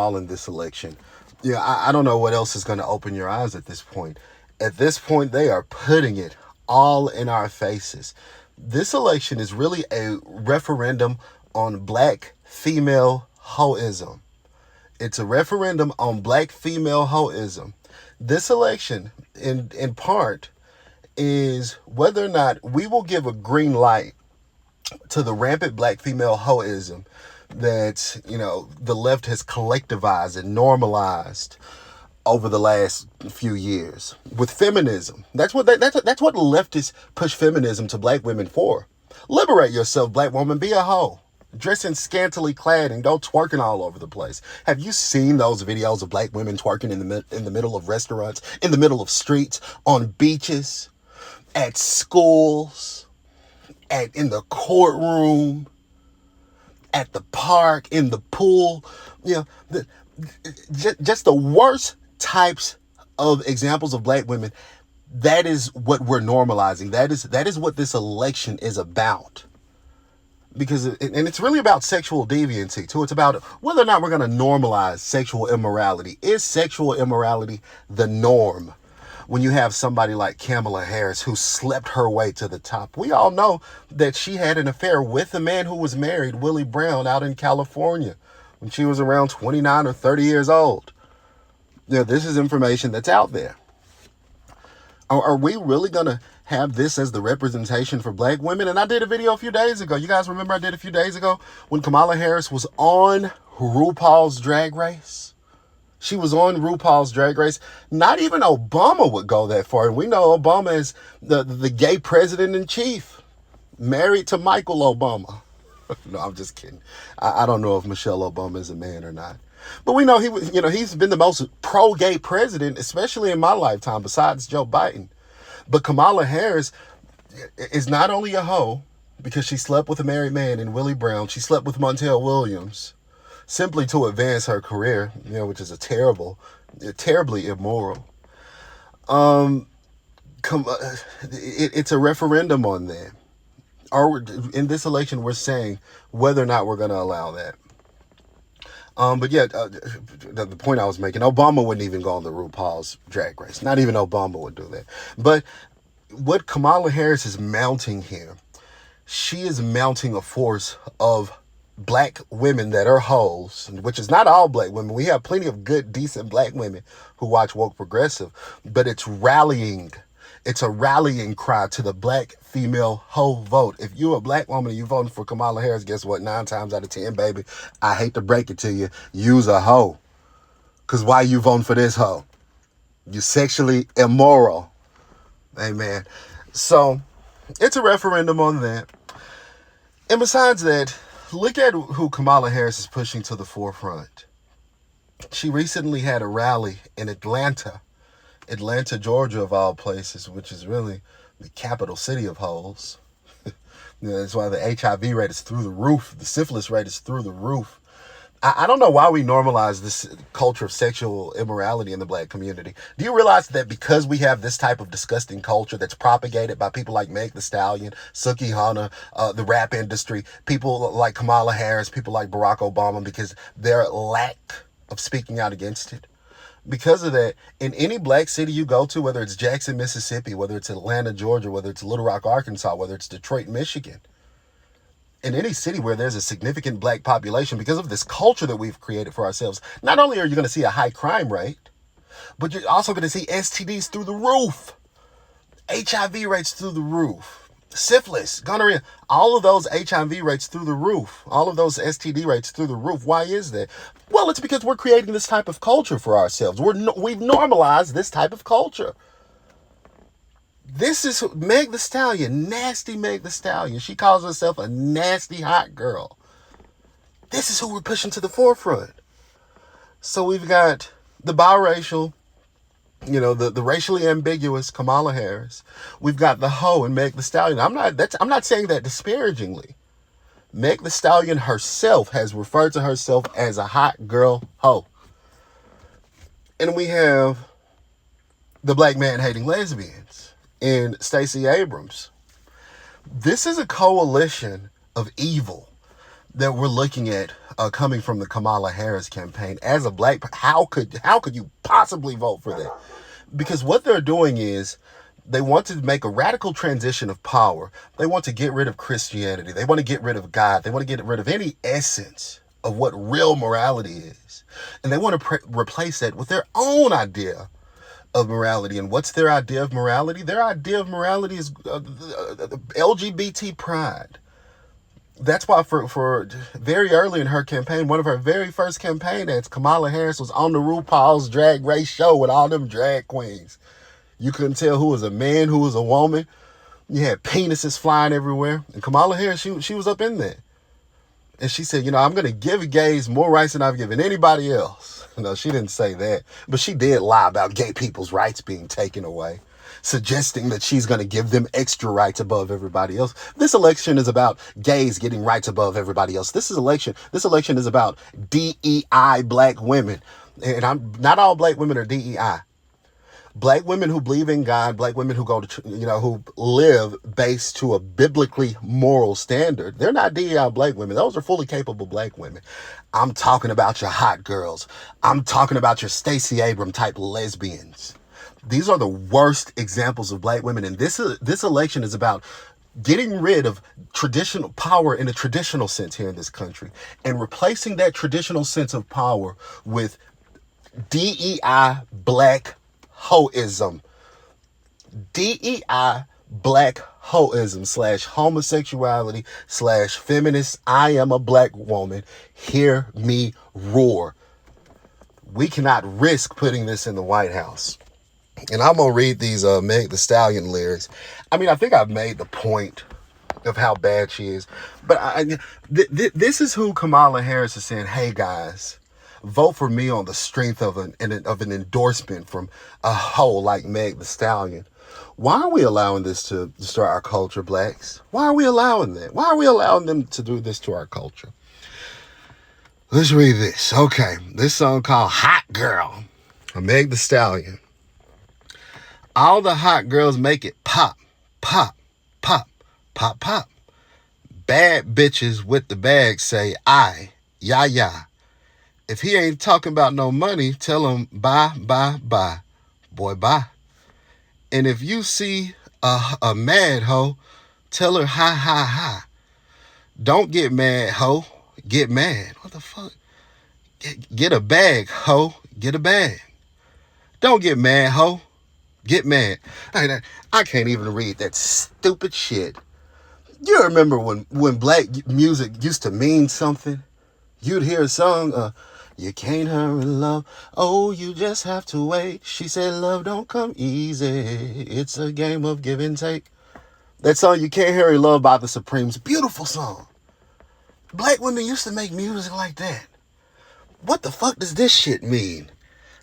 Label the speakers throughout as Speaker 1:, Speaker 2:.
Speaker 1: all in this election. Yeah, I don't know what else is going to open your eyes at this point. At this point, they are putting it all in our faces. This election is really a referendum on black female hoism. It's a referendum on black female hoism. This election, in part, is whether or not we will give a green light to the rampant black female hoism that, the left has collectivized and normalized over the last few years with feminism. That's what leftists push feminism to black women for. Liberate yourself, black woman. Be a hoe. Dressing scantily clad and go twerking all over the place. Have you seen those videos of black women twerking in the middle of restaurants, in the middle of streets, on beaches, at schools, in the courtroom, at the park, in the pool? Just the worst types of examples of black women. That is what we're normalizing. That is what this election is about. Because it's really about sexual deviancy too. It's about whether or not we're going to normalize sexual immorality. Is sexual immorality the norm? When you have somebody like Kamala Harris who slept her way to the top. We all know that she had an affair with a man who was married, Willie Brown, out in California when she was around 29 or 30 years old. This is information that's out there. Are we really going to have this as the representation for black women? And I did a video a few days ago. You guys remember I did a few days ago when Kamala Harris was on RuPaul's Drag Race? She was on RuPaul's Drag Race. Not even Obama would go that far. And we know Obama is the gay president-in-chief, married to Michael Obama. No, I'm just kidding. I don't know if Michelle Obama is a man or not. But we know he's been the most pro-gay president, especially in my lifetime, besides Joe Biden. But Kamala Harris is not only a hoe because she slept with a married man in Willie Brown. She slept with Montel Williams simply to advance her career, which is terribly immoral. It's a referendum on that. In this election, we're saying whether or not we're going to allow that. The point I was making, Obama wouldn't even go on the RuPaul's Drag Race. Not even Obama would do that. But what Kamala Harris is mounting here, she is mounting a force of black women that are hoes, which is not all black women. We have plenty of good, decent black women who watch woke progressive, but it's rallying. It's a rallying cry to the black female hoe vote. If you're a black woman and you're voting for Kamala Harris, guess what? 9 times out of 10, baby, I hate to break it to you, you's a hoe. Because why you voting for this hoe? You're sexually immoral. Amen. So it's a referendum on that. And besides that, look at who Kamala Harris is pushing to the forefront. She recently had a rally in Atlanta, Georgia, of all places, which is really the capital city of hoes. That's why the HIV rate is through the roof. The syphilis rate is through the roof. I don't know why we normalize this culture of sexual immorality in the black community. Do you realize that because we have this type of disgusting culture that's propagated by people like Meg the Stallion, Suki Hana, the rap industry, people like Kamala Harris, people like Barack Obama, because their lack of speaking out against it? Because of that, in any black city you go to, whether it's Jackson, Mississippi, whether it's Atlanta, Georgia, whether it's Little Rock, Arkansas, whether it's Detroit, Michigan, in any city where there's a significant black population, because of this culture that we've created for ourselves, not only are you going to see a high crime rate, but you're also going to see STDs through the roof, HIV rates through the roof, syphilis, gonorrhea, all of those HIV rates through the roof, all of those STD rates through the roof. Why is that? Well, it's because we're creating this type of culture for ourselves. We've normalized this type of culture. This is Meg the Stallion, nasty Meg the Stallion. She calls herself a nasty hot girl. This is who we're pushing to the forefront. So we've got the biracial, the racially ambiguous Kamala Harris. We've got the hoe and Meg the Stallion. I'm not saying that disparagingly. Meg the Stallion herself has referred to herself as a hot girl hoe. And we have the black man hating lesbians in Stacey Abrams. This is a coalition of evil. that we're looking at coming from the Kamala Harris campaign. As a black, how could you possibly vote for that? Because what they're doing is they want to make a radical transition of power. They want to get rid of Christianity. They want to get rid of God. They want to get rid of any essence of what real morality is. And they want to replace that with their own idea of morality. And what's their idea of morality? Their idea of morality is LGBT pride. That's why for very early in her campaign, one of her very first campaign ads, Kamala Harris was on the RuPaul's Drag Race show with all them drag queens. You couldn't tell who was a man, who was a woman. You had penises flying everywhere. And Kamala Harris, she was up in there. And she said, I'm going to give gays more rights than I've given anybody else. No, she didn't say that. But she did lie about gay people's rights being taken away, suggesting that she's going to give them extra rights above everybody else. This election is about gays getting rights above everybody else. This election is about DEI black women. And not all black women are DEI. Black women who believe in God, black women who go to, who live based to a biblically moral standard, they're not DEI black women. Those are fully capable black women. I'm talking about your hot girls. I'm talking about your Stacey Abrams type lesbians. These are the worst examples of black women. And this election is about getting rid of traditional power in a traditional sense here in this country and replacing that traditional sense of power with DEI black hoism. DEI black hoism / homosexuality / feminist. I am a black woman. Hear me roar. We cannot risk putting this in the White House. And I'm going to read these Meg the Stallion lyrics. I mean, I think I've made the point of how bad she is. But this is who Kamala Harris is saying, hey, guys, vote for me on the strength of an endorsement from a hoe like Meg the Stallion. Why are we allowing this to destroy our culture, blacks? Why are we allowing that? Why are we allowing them to do this to our culture? Let's read this. Okay, this song called Hot Girl by Meg the Stallion. All the hot girls make it pop, pop, pop, pop, pop. Bad bitches with the bag say, aye, yeah, yeah. If he ain't talking about no money, tell him bye, bye, bye. Boy, bye. And if you see a mad hoe, tell her ha, ha, ha. Don't get mad, hoe. Get mad. What the fuck? Get a bag, hoe. Get a bag. Don't get mad, hoe. Get mad. I can't even read that stupid shit. You remember when black music used to mean something? You'd hear a song, you can't hurry love, oh, you just have to wait. She said love don't come easy, it's a game of give and take. That song, You Can't Hurry Love by the Supremes, beautiful song. Black women used to make music like that. What the fuck does this shit mean?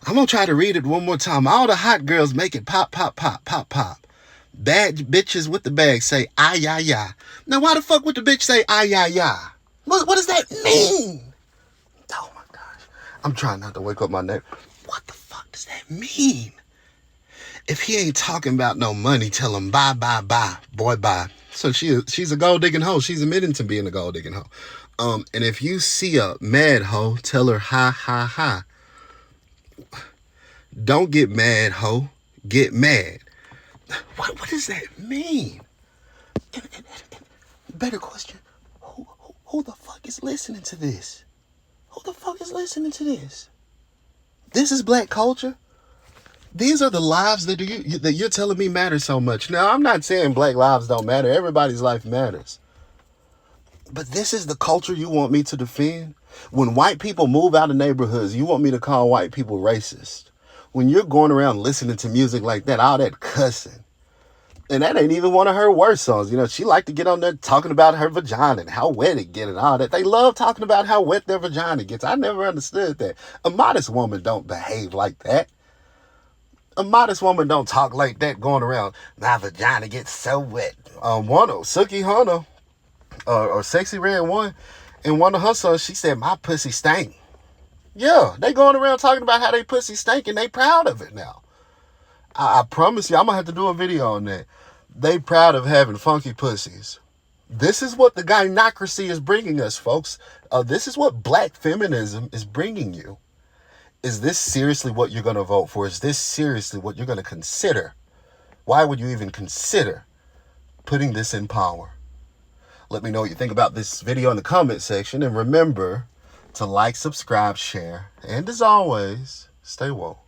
Speaker 1: I'm gonna try to read it one more time. All the hot girls make it pop, pop, pop, pop, pop. Bad bitches with the bag say, ah, yeah, yeah. Now, why the fuck would the bitch say, ah, yeah, yeah? What does that mean? Oh, my gosh. I'm trying not to wake up my neck. What the fuck does that mean? If he ain't talking about no money, tell him bye, bye, bye. Boy, bye. So she's a gold-digging hoe. She's admitting to being a gold-digging hoe. And if you see a mad hoe, tell her ha, ha, ha. Don't get mad, hoe. Get mad. What does that mean? And better question, who the fuck is listening to this? Who the fuck is listening to this? This is black culture? These are the lives that you're telling me matter so much. Now, I'm not saying black lives don't matter. Everybody's life matters. But this is the culture you want me to defend? When white people move out of neighborhoods, you want me to call white people racist? When you're going around listening to music like that, all that cussing. And that ain't even one of her worst songs. She liked to get on there talking about her vagina and how wet it gets and all that. They love talking about how wet their vagina gets. I never understood that. A modest woman don't behave like that. A modest woman don't talk like that going around, my vagina gets so wet. Suki Hana, or Sexy Red One, in one of her songs, she said, my pussy stank. Yeah, they going around talking about how they pussy stank and they proud of it now. I promise you, I'm going to have to do a video on that. They proud of having funky pussies. This is what the gynocracy is bringing us, folks. This is what black feminism is bringing you. Is this seriously what you're going to vote for? Is this seriously what you're going to consider? Why would you even consider putting this in power? Let me know what you think about this video in the comment section. And remember to like, subscribe, share, and as always, stay woke.